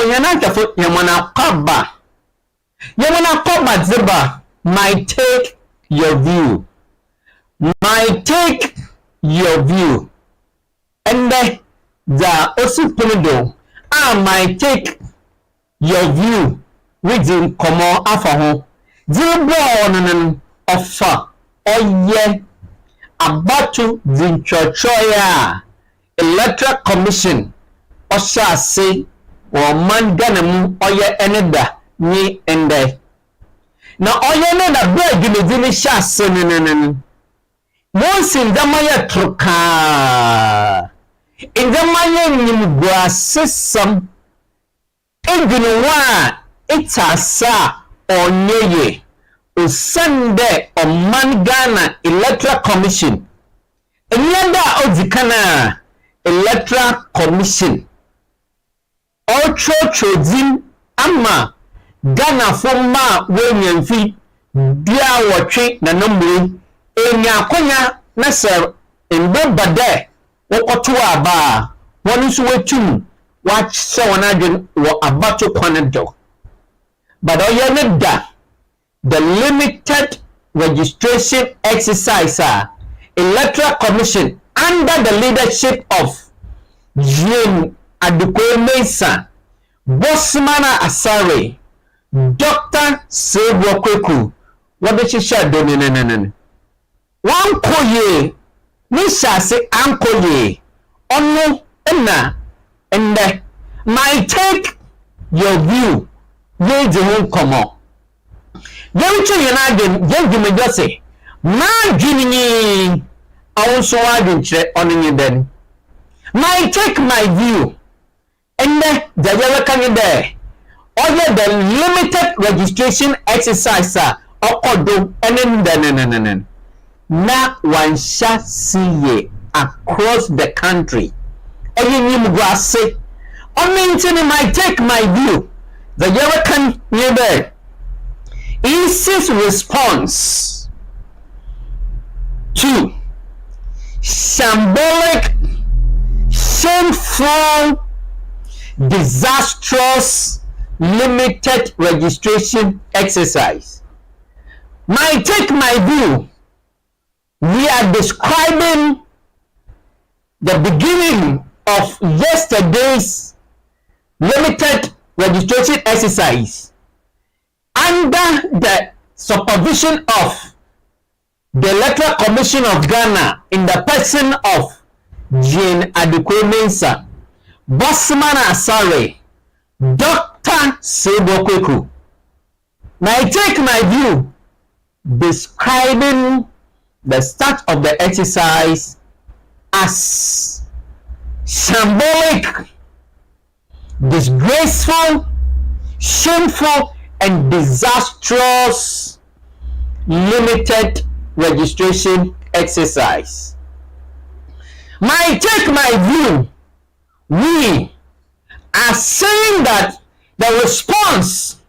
Yanaka Yamana Kaba. Yamana Kaba Ziba might take your view. Might take your view. And the Osupumido, I might take your view within Komo Afaho. Zero offer oye abatu zinchochoya Electoral Commission osha se o man ganemu oye eneda ni ende na oye ne na beg ni dini sha se nenenen monsi ndamaya truka ndamaya nyimgwa sesam engini wa itasa onyeye Sunday on Man Ghana Electoral Commission. Enyanda Ozikana Electoral Commission. Ocho Chodzin Ama Ghana Foma Wenyanfi Dia Watri na Nombre Enya Konya Nasser Mbo Bade Wokotua Ba Wanisu Wetum Watch Sawanajin Wa Abato Kwanedo. But Oyaneda the limited registration exercise Electoral Commission under the leadership of Jane Adukwemesa, Bosmana Asare, Dr. Sebo Kweku, what did she share? One koye, Nisha say Ankoye, Ono Enna, and my take your view, ye the home come on. Yewuche yenadem yengime jose ma dwinini awonso adwenkyere onenye den my take my view and the yewe kan there oye the limited registration exercise okodo enen na wansha siye across the country oye nyimguase onentini my take my view the yewe kan there ISIS response to shambolic, shameful, disastrous, limited registration exercise. Take my view. We are describing the beginning of yesterday's limited registration exercise under the supervision of the Electoral Commission of Ghana in the person of Jane Adukwemesa, Bosmana Asare, Dr. Sebo Kweku. Now take my view describing the start of the exercise as shambolic, disgraceful, shameful, and disastrous limited registration exercise. Take my view, we are saying that the response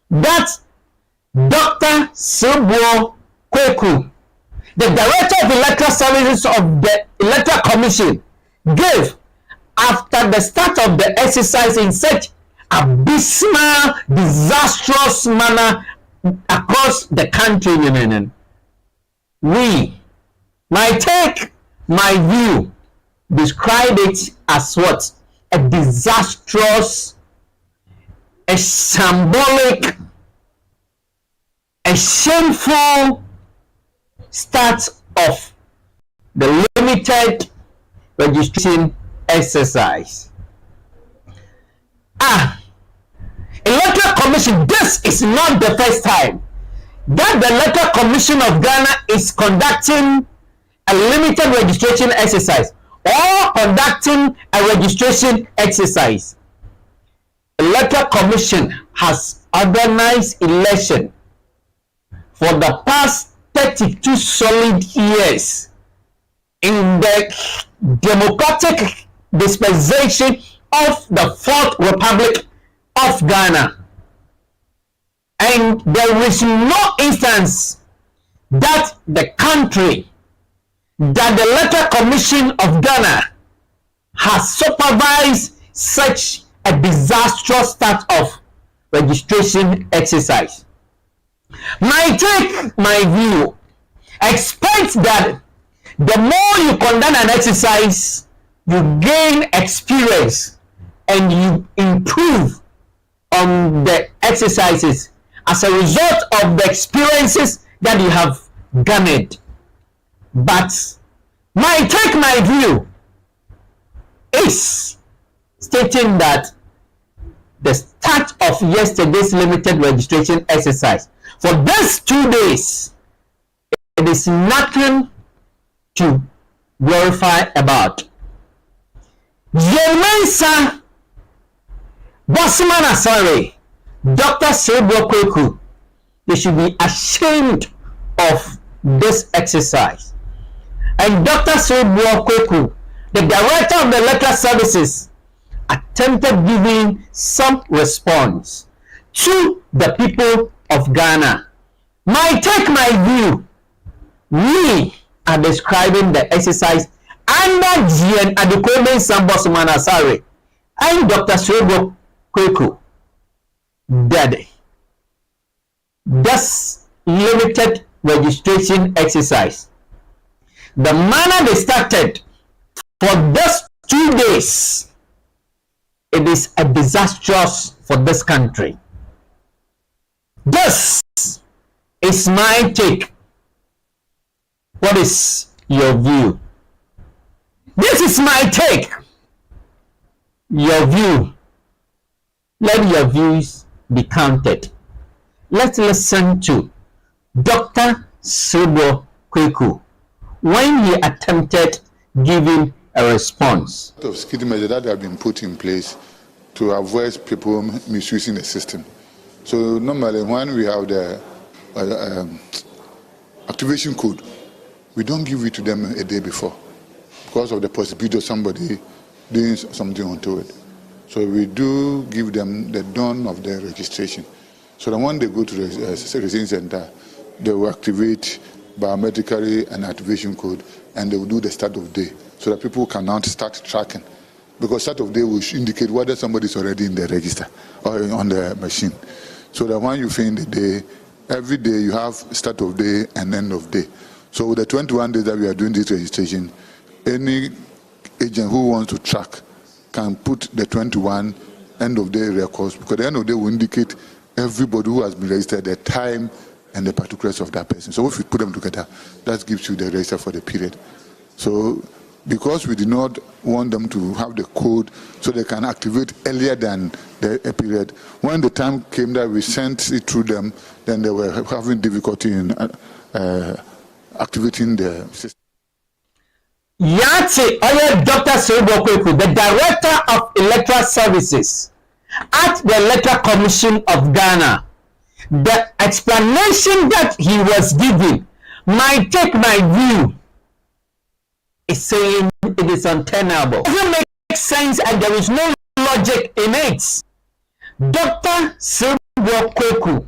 that Dr. Sebo Kweku, the Director of Electoral Services of the Electoral Commission, gave after the start of the exercise in such abysmal, disastrous manner across the country. We, my view, describe it as what? A disastrous, a shambolic, a shameful start of the limited registration exercise. Electoral Commission, this is not the first time that the Electoral Commission of Ghana is conducting a limited registration exercise or conducting a registration exercise. Electoral Commission has organized election for the past 32 solid years in the democratic dispensation of the Fourth Republic of Ghana. And there is no instance that the country, that the Electoral Commission of Ghana has supervised such a disastrous start of registration exercise. My view, expect that the more you conduct an exercise, you gain experience and you improve on the exercises as a result of the experiences that you have garnered. But my view is stating that the start of yesterday's limited registration exercise for these 2 days, it is nothing to glorify about. Yemensa Bosman Asare, Dr. Cerebral Kweku, they should be ashamed of this exercise. And Dr. Cerebral Kweku, the director of the electoral services, attempted giving some response to the people of Ghana. My view, we are describing the exercise under Gian Adequate Sambos Manasare and Dr. Cerebral Kweku that this limited registration exercise, the manner they started for those 2 days, it is a disastrous for this country. This is my take. What is your view? This is my take. Your view. Let your views be counted. Let's listen to Dr. Cerebral Kweku when he attempted giving a response. Of security measures that have been put in place to avoid people misusing the system. So normally when we have the activation code, we don't give it to them a day before because of the possibility of somebody doing something onto it. So we do give them the dawn of the registration. So that when they go to the registration center, they will activate biometrically an activation code and they will do the start of day so that people can now start tracking. Because start of day will indicate whether somebody is already in the register or on the machine. So that when you finish the day, every day you have start of day and end of day. So with the 21 days that we are doing this registration, any agent who wants to track can put the 21 end of day records, because the end of day will indicate everybody who has been registered, the time and the particulars of that person. So if you put them together, that gives you the register for the period. So because we did not want them to have the code so they can activate earlier than the period, when the time came that we sent it through them, then they were having difficulty in activating the system. Yati Oye Dr. Cerebral Kweku, the Director of Electoral Services at the Electoral Commission of Ghana, the explanation that he was giving, my view, is saying it is untenable. It doesn't make sense and there is no logic in it. Dr. Cerebral Kweku,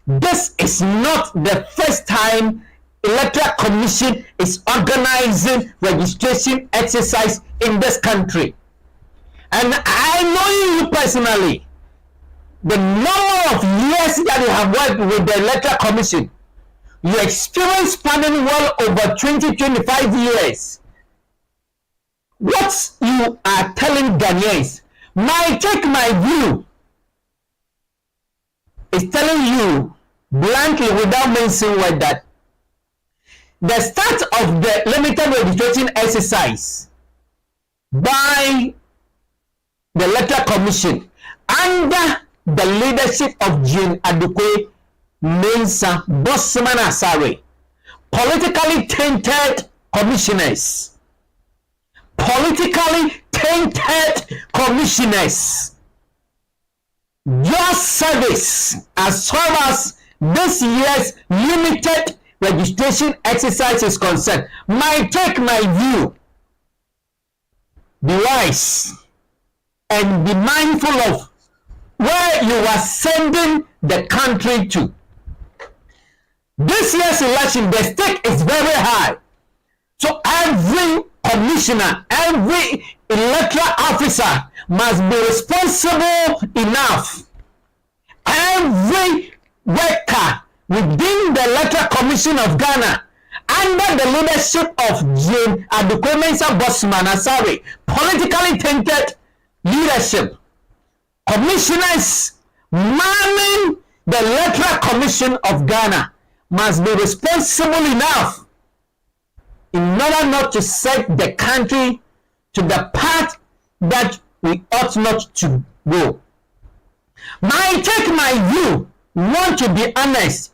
this is not the first time Electoral Commission is organizing registration exercise in this country. And I know you personally, the number of years that you have worked with the Electoral Commission, your experience spanning well over 20-25 years. What you are telling Ghanaians, my view, is telling you blankly without mentioning word that the start of the limited registration exercise by the Electoral Commission under the leadership of Jean Adukwe Mensa Bosman Asare, politically tainted commissioners, your service as far as this year's limited registration exercise is concerned, my view, be wise and be mindful of where you are sending the country to. This year's election, the stake is very high. So every commissioner, every electoral officer must be responsible enough. Every worker within the Electoral Commission of Ghana, under the leadership of Jane Adukwemensah Bosman Asare, politically tainted leadership, commissioners manning the Electoral Commission of Ghana must be responsible enough in order not to set the country to the path that we ought not to go. My view, want to be honest,